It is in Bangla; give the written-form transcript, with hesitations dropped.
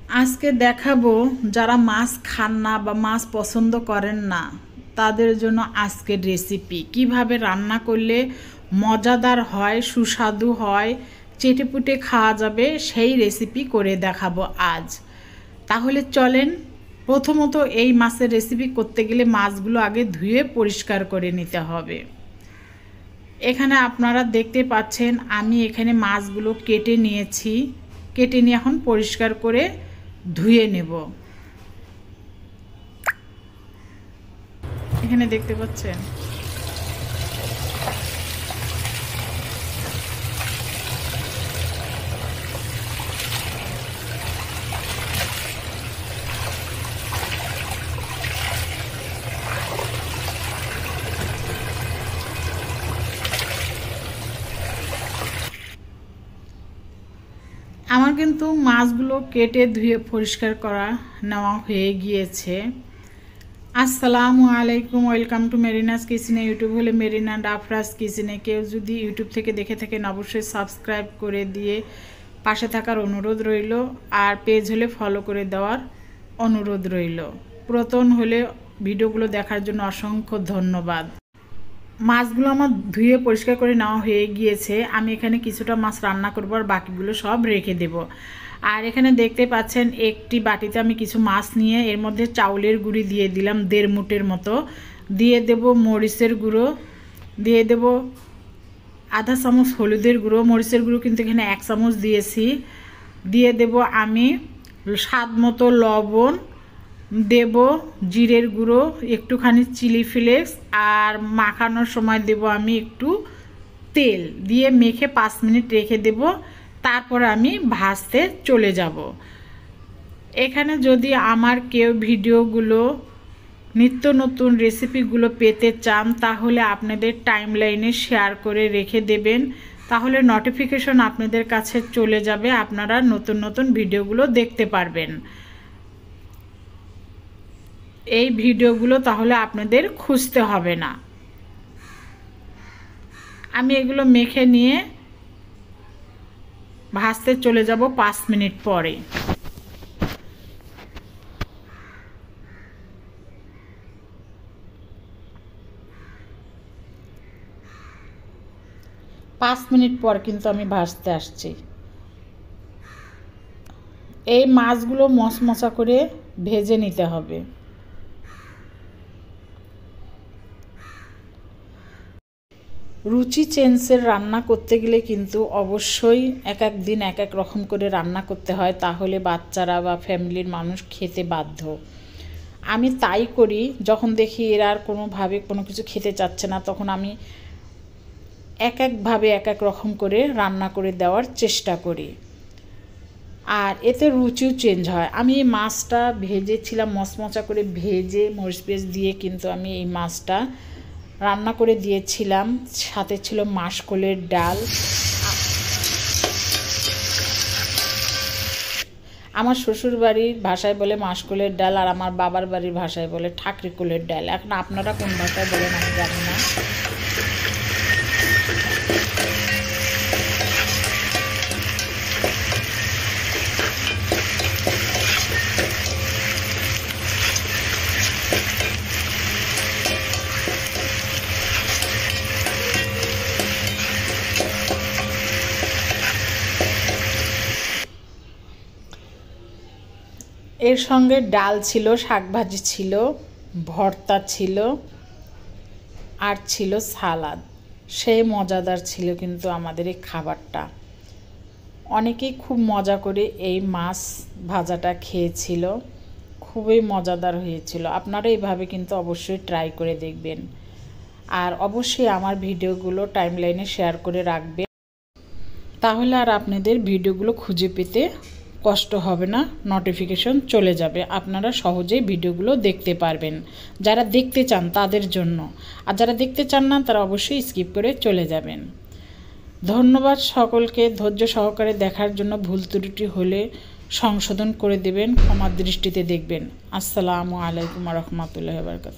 আজকে দেখাবো যারা মাছ খান না বা মাছ পছন্দ করেন না তাদের জন্য আজকের রেসিপি কিভাবে রান্না করলে মজাদার হয়, সুস্বাদু হয়, চেটেপুটে খাওয়া যাবে সেই রেসিপি করে দেখাবো আজ। তাহলে চলেন। প্রথমত এই মাছের রেসিপি করতে গেলে মাছগুলো আগে ধুয়ে পরিষ্কার করে নিতে হবে। এখানে আপনারা দেখতে পাচ্ছেন আমি এখানে মাছগুলো কেটে নিয়েছি। কেটে নিয়ে এখন পরিষ্কার করে ধুয়ে নেব। এখানে দেখতে পাচ্ছেন আমার কিন্তু মাছগুলো কেটে ধুয়ে পরিষ্কার করা নেওয়া হয়ে গিয়েছে। আসসালামু আলাইকুম, ওয়েলকাম টু মেরিনাস কিচেনে। ইউটিউব হলে মেরিনা আফরাজ কিচেনে। কেউ যদি ইউটিউব থেকে দেখে থাকেন অবশ্যই সাবস্ক্রাইব করে দিয়ে পাশে থাকার অনুরোধ রইল, আর পেজ হলে ফলো করে দেওয়ার অনুরোধ রইল। পুরাতন হলে ভিডিওগুলো দেখার জন্য অসংখ্য ধন্যবাদ। মাছগুলো আমার ধুয়ে পরিষ্কার করে নেওয়া হয়ে গিয়েছে। আমি এখানে কিছুটা মাছ রান্না করবো আর বাকিগুলো সব রেখে দেব। আর এখানে দেখতে পাচ্ছেন একটি বাটিতে আমি কিছু মাছ নিয়ে এর মধ্যে চাউলের গুঁড়ি দিয়ে দিলাম 1.5 মুঠের মতো। দিয়ে দেব মরিচের গুঁড়ো, দিয়ে দেব আধা চামচ হলুদের গুঁড়ো। মরিচের গুঁড়ো কিন্তু এখানে 1 চামচ দিয়েছি। দিয়ে দেব আমি স্বাদ মতো লবণ, দেব জিরের গুঁড়ো, একটুখানি চিলি ফ্লেক্স, আর মাখানোর সময় দেব আমি একটু তেল দিয়ে মেখে 5 মিনিট রেখে দেব। তারপর আমি ভাজতে চলে যাব। এখানে যদি আমার কেউ ভিডিওগুলো নিত্য নতুন রেসিপিগুলো পেতে চান তাহলে আপনাদের টাইমলাইনে শেয়ার করে রেখে দেবেন, তাহলে নোটিফিকেশন আপনাদের কাছে চলে যাবে, আপনারা নতুন নতুন ভিডিওগুলো দেখতে পারবেন। এই ভিডিওগুলো তাহলে আপনাদের খুঁজতে হবে না। আমি এগুলো মেখে নিয়ে ভাজতে চলে যাব 5 মিনিট পরে। পাঁচ মিনিট পর কিন্তু আমি ভাজতে আসছি। এই মাছগুলো মচমচা করে ভেজে নিতে হবে। রুচি চেঞ্জের রান্না করতে গেলে কিন্তু অবশ্যই এক এক দিন এক এক রকম করে রান্না করতে হয়, তাহলে বাচ্চারা বা ফ্যামিলির মানুষ খেতে বাধ্য। আমি তাই করি, যখন দেখি এরা আর কোনোভাবে কোনো কিছু খেতে চাচ্ছে না তখন আমি এক একভাবে এক এক রকম করে রান্না করে দেওয়ার চেষ্টা করি, আর এতে রুচিও চেঞ্জ হয়। আমি এই মাছটা ভেজেছিলাম, মচমচা করে ভেজে মরিচ পেঁয়াজ দিয়ে কিন্তু আমি এই মাছটা রান্না করে দিয়েছিলাম। সাথে ছিল মাসকলাইয়ের ডাল। আমার শ্বশুর বাড়ির ভাষায় বলে মাসকলাইয়ের ডাল, আর আমার বাবার বাড়ির ভাষায় বলে ঠাকরি কুলের ডাল। এখন আপনারা কোন ভাষায় বলেন আমি জানি না। এর সঙ্গে ডাল ছিল, শাকভাজি ছিল, ভর্তা ছিল, আর ছিল সালাদ। সেই মজাদার ছিল কিন্তু আমাদের এই খাবারটা। অনেকেই খুব মজা করে এই মাছ ভাজাটা খেয়েছিল, খুবই মজাদার হয়েছিল। আপনারা এইভাবে কিন্তু অবশ্যই ট্রাই করে দেখবেন, আর অবশ্যই আমার ভিডিওগুলো টাইমলাইনে শেয়ার করে রাখবেন, তাহলে আর আপনাদের ভিডিওগুলো খুঁজে পেতে কষ্ট হবে না, নোটিফিকেশন চলে যাবে, আপনারা সহজেই ভিডিওগুলো দেখতে পারবেন যারা দেখতে চান তাদের জন্য। আর যারা দেখতে চান না তারা অবশ্যই স্কিপ করে চলে যাবেন। ধন্যবাদ সকলকে ধৈর্য সহকারে দেখার জন্য। ভুল ত্রুটি হলে সংশোধন করে দেবেন, ক্ষমার দৃষ্টিতে দেখবেন। আসসালামু আলাইকুম ওয়া রাহমাতুল্লাহি ওয়া বারাকাতুহু।